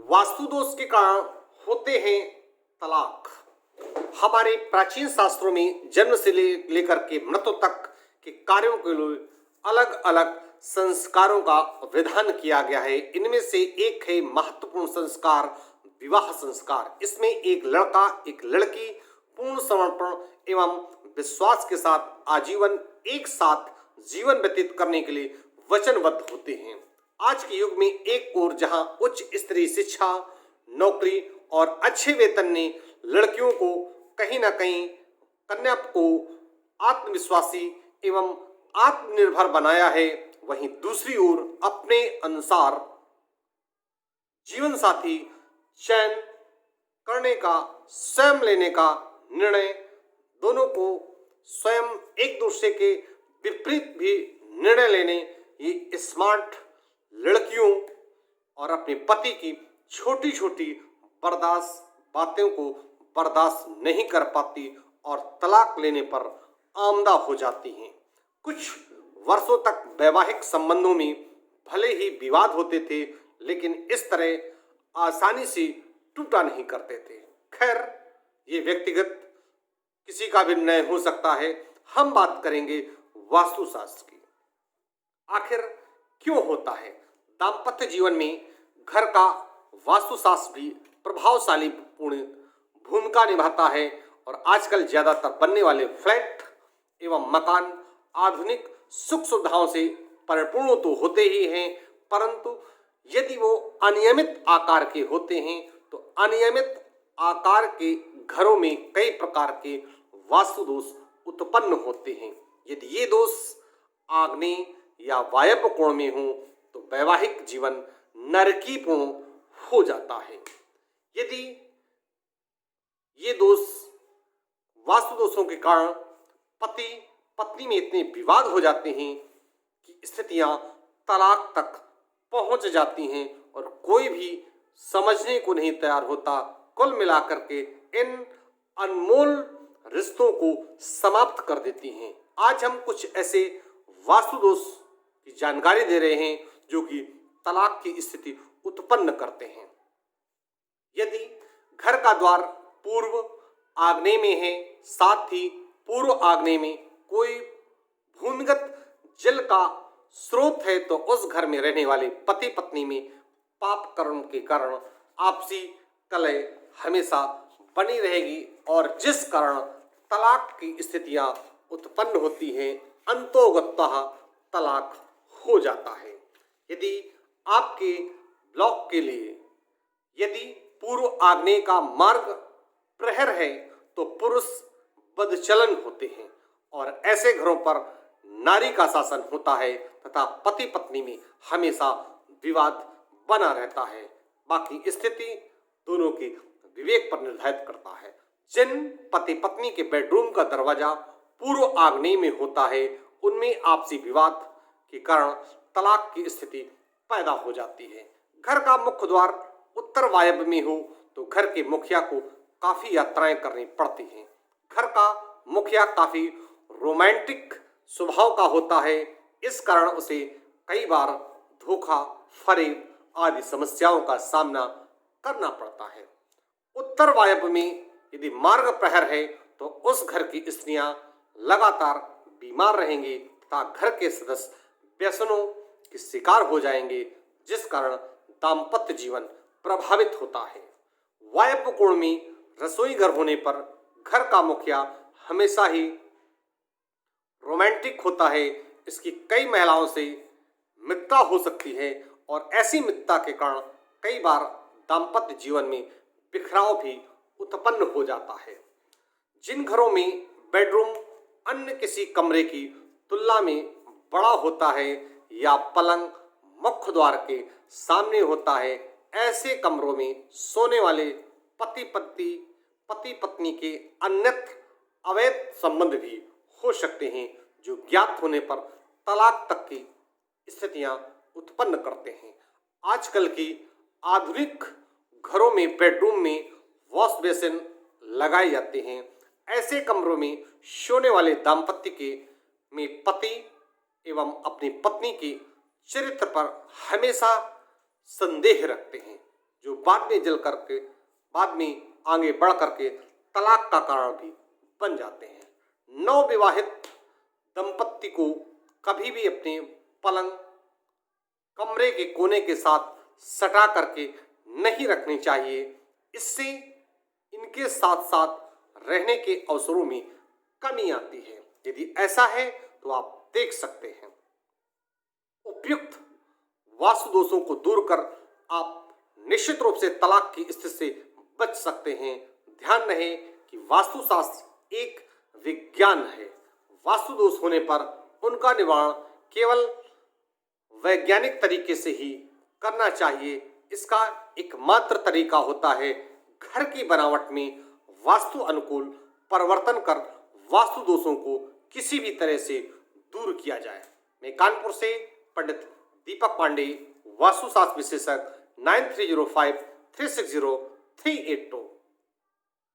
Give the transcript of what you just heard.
वास्तु दोष के कारण होते हैं तलाक। हमारे प्राचीन शास्त्रों में जन्म से लेकर के मृत्यु तक के कार्यों के लिए अलग अलग संस्कारों का विधान किया गया है। इनमें से एक है महत्वपूर्ण संस्कार, विवाह संस्कार। इसमें एक लड़का एक लड़की पूर्ण समर्पण एवं विश्वास के साथ आजीवन एक साथ जीवन व्यतीत करने के लिए वचनबद्ध होते हैं। आज के युग में एक ओर जहां उच्च स्तरीय शिक्षा, नौकरी और अच्छे वेतन ने लड़कियों को कहीं ना कहीं कन्या को आत्मविश्वासी एवं आत्मनिर्भर बनाया है, वहीं दूसरी ओर अपने अनुसार जीवन साथी चयन करने का, स्वयं लेने का निर्णय, दोनों को स्वयं एक दूसरे के विपरीत भी निर्णय लेने, ये स्मार्ट लड़कियों और अपने पति की छोटी छोटी बर्दाश्त बातों को बर्दाश्त नहीं कर पाती और तलाक लेने पर आमदा हो जाती हैं। कुछ वर्षों तक वैवाहिक संबंधों में भले ही विवाद होते थे, लेकिन इस तरह आसानी से टूटा नहीं करते थे। खैर, ये व्यक्तिगत किसी का भी निर्णय हो सकता है। हम बात करेंगे वास्तुशास्त्र की। आखिर क्यों होता है? दाम्पत्य जीवन में घर का वास्तुशास्त्र भी प्रभावशाली पूर्ण भूमिका निभाता है और आजकल ज्यादातर बनने वाले फ्लैट एवं मकान आधुनिक सुख सुविधाओं से परिपूर्ण तो होते ही हैं, परंतु यदि वो अनियमित आकार के होते हैं तो अनियमित आकार के घरों में कई प्रकार के वास्तु दोष उत्पन्न होते हैं। यदि ये दोष आग्नेय या वायव्य कोण में हो तो वैवाहिक जीवन नरकीपूर्ण हो जाता है। यदि ये दोष वास्तु दोषों के कारण पति पत्नी में इतने विवाद हो जाते हैं कि स्थितियां तलाक तक पहुंच जाती हैं और कोई भी समझने को नहीं तैयार होता। कुल मिलाकर के इन अनमोल रिश्तों को समाप्त कर देती हैं। आज हम कुछ ऐसे वास्तु दोष की जानकारी दे रहे हैं जो कि तलाक की स्थिति उत्पन्न करते हैं। यदि घर का द्वार पूर्व आग्नेय में है, साथ ही पूर्व आग्नेय में कोई भूमिगत जल का स्रोत है, तो उस घर में रहने वाले पति पत्नी में पाप कर्म के कारण आपसी कलह हमेशा बनी रहेगी और जिस कारण तलाक की स्थितियां उत्पन्न होती हैं, अंतोगतः तलाक हो जाता है। यदि आपके ब्लॉक के लिए यदि पूर्व आग्नेय का मार्ग प्रहर है तो पुरुष बदचलन होते हैं और ऐसे घरों पर नारी का शासन होता है तथा पति पत्नी में हमेशा विवाद बना रहता है। बाकी स्थिति दोनों की विवेक पर निर्धारित करता है। जिन पति पत्नी के बेडरूम का दरवाजा पूर्व आग्नेय में होता है, उनमें आपसी विवाद के कारण तलाक की स्थिति पैदा हो जाती है। घर का मुख्य द्वार उत्तर वायव्य में हो तो घर के मुखिया को काफी यात्राएं करनी पड़ती हैं। घर का मुखिया काफी रोमांटिक स्वभाव का होता है, इस कारण उसे कई बार धोखा, फरेब आदि समस्याओं का सामना करना पड़ता है। उत्तर वायव्य में यदि मार्ग प्रहर है तो उस घर की स्त्रियां लगातार बीमार रहेंगी तथा घर के सदस्य व्यसनों के शिकार हो जाएंगे, जिस कारण दाम्पत्य जीवन प्रभावित होता है। वायव्य कोण में रसोई घर होने पर घर का मुखिया हमेशा ही रोमांटिक होता है। इसकी कई महिलाओं से मित्रता हो सकती है और ऐसी मित्रता के कारण कई बार दाम्पत्य जीवन में बिखराव भी उत्पन्न हो जाता है। जिन घरों में बेडरूम अन्य किसी कमरे की तुलना में बड़ा होता है या पलंग मुख्य द्वार के सामने होता है, ऐसे कमरों में सोने वाले पति पत्नी के अन्यत्र अवैध संबंध भी हो सकते हैं, जो ज्ञात होने पर तलाक तक की स्थितियां उत्पन्न करते हैं। आजकल की आधुनिक घरों में बेडरूम में वॉश बेसिन लगाए जाते हैं। ऐसे कमरों में सोने वाले दाम्पत्य के में पति एवं अपनी पत्नी के चरित्र पर हमेशा संदेह रखते हैं, जो बाद में आगे बढ़ करके तलाक का कारण भी बन जाते हैं। नवविवाहित दंपत्ति को कभी भी अपने पलंग कमरे के कोने के साथ सटा करके नहीं रखनी चाहिए। इससे इनके साथ साथ रहने के अवसरों में कमी आती है। यदि ऐसा है तो आप देख सकते हैं। उपयुक्त वास्तु दोषों को दूर कर आप निश्चित रूप से तलाक की स्थिति से बच सकते हैं। ध्यान रहे कि वास्तुशास्त्र एक विज्ञान है। वास्तु दोष होने पर उनका निवारण केवल वैज्ञानिक तरीके से ही करना चाहिए। इसका एकमात्र तरीका होता है घर की बनावट में वास्तु अनुकूल परिवर्तन कर वास्तु दोषों को किसी भी तरह से दूर किया जाए। मैं कानपुर से पंडित दीपक पांडे, वास्तुशास्त्र विशेषज्ञ, 9305 360 382।